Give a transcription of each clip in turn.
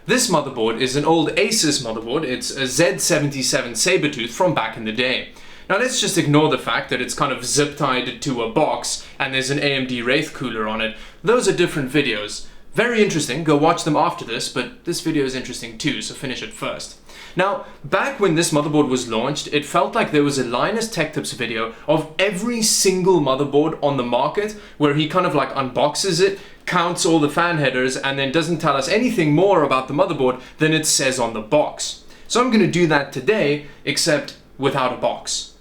This motherboard is an old Asus motherboard. It's a Z77 Sabertooth from back in the day. Now let's just ignore the fact that it's kind of zip tied to a box and there's an AMD Wraith cooler on it. Those are different videos. Very interesting, go watch them after this, but this video is interesting too, so finish it first. Now, back when this motherboard was launched, it felt like there was a Linus Tech Tips video of every single motherboard on the market where he kind of like unboxes it, counts all the fan headers, and then doesn't tell us anything more about the motherboard than it says on the box. So I'm going to do that today, except without a box.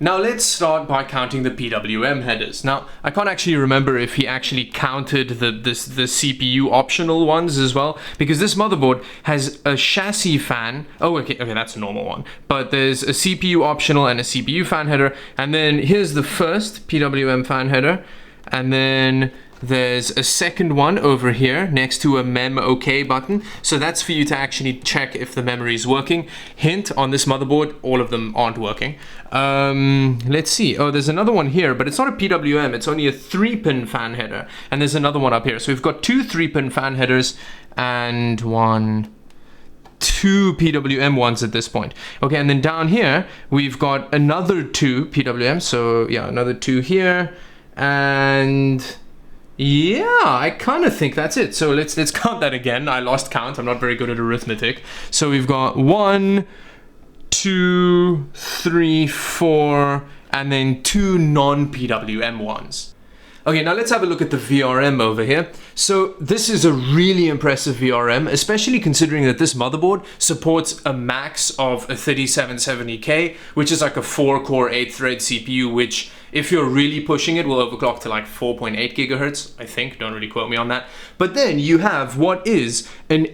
Now let's start by counting the PWM headers. Now I can't actually remember if he actually counted the CPU optional ones as well, because this motherboard has a chassis fan. Oh, okay, that's a normal one. But there's a CPU optional and a CPU fan header, and then here's the first PWM fan header, and then there's a second one over here next to a mem OK button. So that's for you to actually check if the memory is working. Hint, on this motherboard, all of them aren't working. Let's see. Oh, there's another one here, but it's not a PWM. It's only a 3-pin fan header. And there's another one up here. So we've got 2 3-pin fan headers and 2 PWM ones at this point. Okay, and then down here, we've got another 2 PWM. So yeah, another 2 here. And yeah, I kind of think that's it. So let's count that again. I lost count. I'm not very good at arithmetic. So we've got 1, 2, 3, 4, and then 2 non-PWM ones. Okay, now let's have a look at the VRM over here. So this is a really impressive VRM, especially considering that this motherboard supports a max of a 3770K, which is like a 4-core 8-thread CPU, which if you're really pushing it will overclock to like 4.8 gigahertz, I think. Don't really quote me on that. But then you have what is a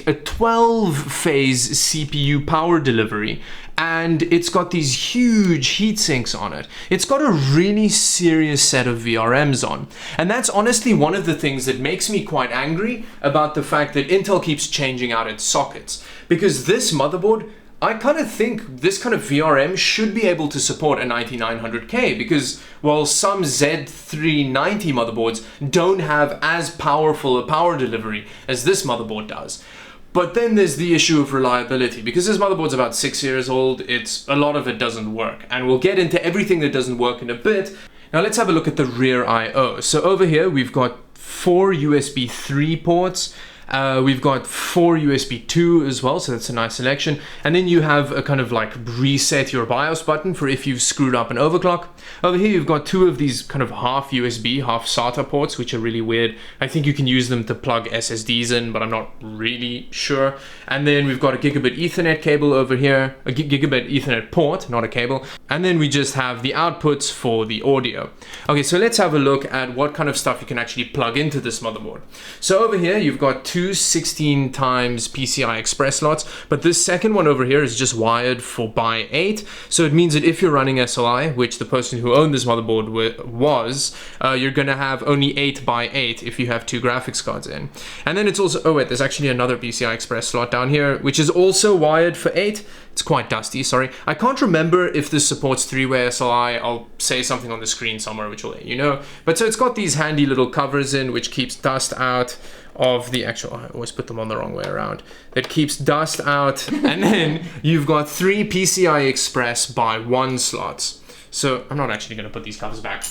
12-phase CPU power delivery. And it's got these huge heat sinks on it. It's got a really serious set of VRMs on. And that's honestly one of the things that makes me quite angry about the fact that Intel keeps changing out its sockets. Because this motherboard, I kind of think this kind of VRM should be able to support a 9900K, because while some Z390 motherboards don't have as powerful a power delivery as this motherboard does. But then there's the issue of reliability, because this motherboard's about 6 years old. A lot of it doesn't work, and we'll get into everything that doesn't work in a bit. Now let's have a look at the rear I/O. So over here we've got 4 USB 3 ports. We've got 4 USB 2 as well, so that's a nice selection. And then you have a kind of like reset your BIOS button for if you've screwed up an overclock. Over here you've got 2 of these kind of half USB, half SATA ports, which are really weird. I think you can use them to plug SSDs in, but I'm not really sure. And then we've got a gigabit Ethernet cable over here, a gigabit Ethernet port, not a cable. And then we just have the outputs for the audio. Okay, so let's have a look at what kind of stuff you can actually plug into this motherboard. So over here you've got 2 16 times PCI Express slots, but this second one over here is just wired for by 8. So it means that if you're running SLI, which the person who owned this motherboard was, you're gonna have only 8 by 8 if you have 2 graphics cards in. And then it's also, oh wait, there's actually another PCI Express slot down here, which is also wired for 8. It's quite dusty, sorry. I can't remember if this supports 3-way SLI. I'll say something on the screen somewhere which will let you know. But so it's got these handy little covers in which keeps dust out of the actual, I always put them on the wrong way around. It keeps dust out. And then you've got 3 PCI Express by 1 slots. So I'm not actually gonna put these covers back.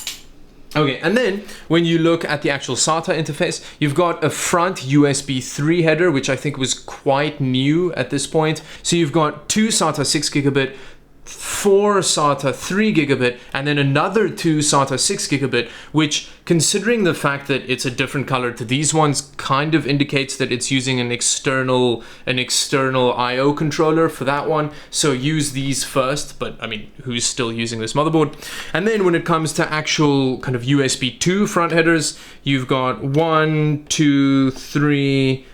Okay, and then when you look at the actual SATA interface, you've got a front USB 3 header, which I think was quite new at this point. So you've got 2 SATA 6 gigabit, 4 SATA 3 gigabit, and then another 2 SATA 6 gigabit, which, considering the fact that it's a different color to these ones, kind of indicates that it's using an external I/O controller for that one. So use these first, but I mean, who's still using this motherboard? And then when it comes to actual kind of USB 2 front headers, you've got 1, 2, 3,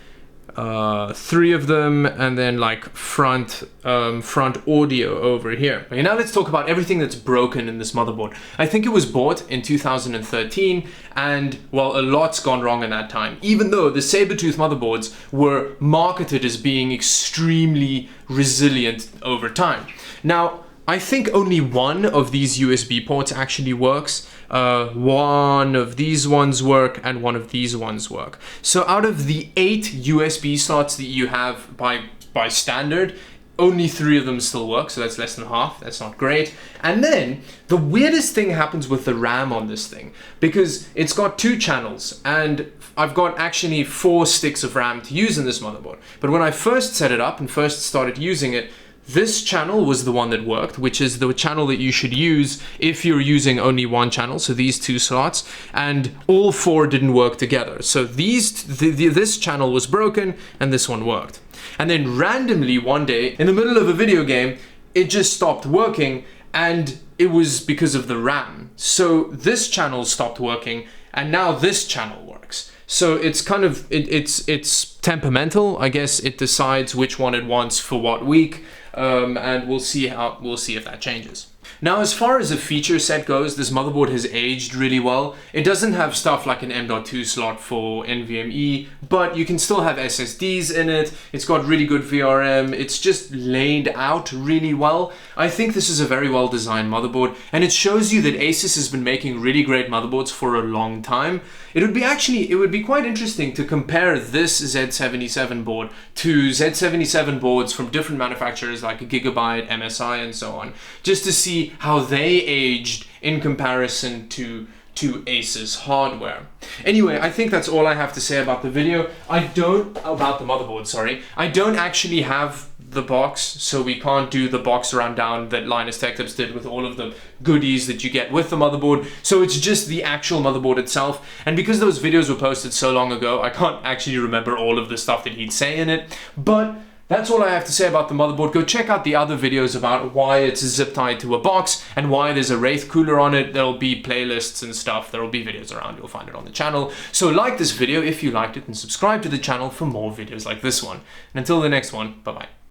3 of them, and then like front audio over here. Okay, now let's talk about everything that's broken in this motherboard. I think it was bought in 2013, and well, a lot's gone wrong in that time, even though the Sabertooth motherboards were marketed as being extremely resilient over time. Now, I think only one of these USB ports actually works. One of these ones work and one of these ones work. So out of the 8 USB slots that you have by standard, only 3 of them still work, so that's less than half. That's not great. And then the weirdest thing happens with the RAM on this thing, because it's got 2 channels and I've got actually 4 sticks of RAM to use in this motherboard. But when I first set it up and first started using it, this channel was the one that worked, which is the channel that you should use if you're using only one channel, so these 2 slots, and all 4 didn't work together. So this channel was broken and this one worked. And then randomly one day, in the middle of a video game, it just stopped working, and it was because of the RAM. So this channel stopped working, and now this channel works. So it's kind of, it's temperamental. I guess it decides which one it wants for what week, and we'll see if that changes. Now, as far as the feature set goes, this motherboard has aged really well. It doesn't have stuff like an M.2 slot for NVMe, but you can still have SSDs in it. It's got really good VRM. It's just laid out really well. I think this is a very well designed motherboard, and it shows you that Asus has been making really great motherboards for a long time. It would be quite interesting to compare this Z77 board to Z77 boards from different manufacturers like Gigabyte, MSI, and so on, just to see how they aged in comparison to Asus hardware. Anyway, I think that's all I have to say about the video. About the motherboard, sorry. I don't actually have the box, so we can't do the box rundown that Linus Tech Tips did with all of the goodies that you get with the motherboard. So it's just the actual motherboard itself. And because those videos were posted so long ago, I can't actually remember all of the stuff that he'd say in it. But that's all I have to say about the motherboard. Go check out the other videos about why it's zip tied to a box and why there's a Wraith cooler on it. There'll be playlists and stuff. There'll be videos around. You'll find it on the channel. So like this video if you liked it, and subscribe to the channel for more videos like this one. And until the next one, bye-bye.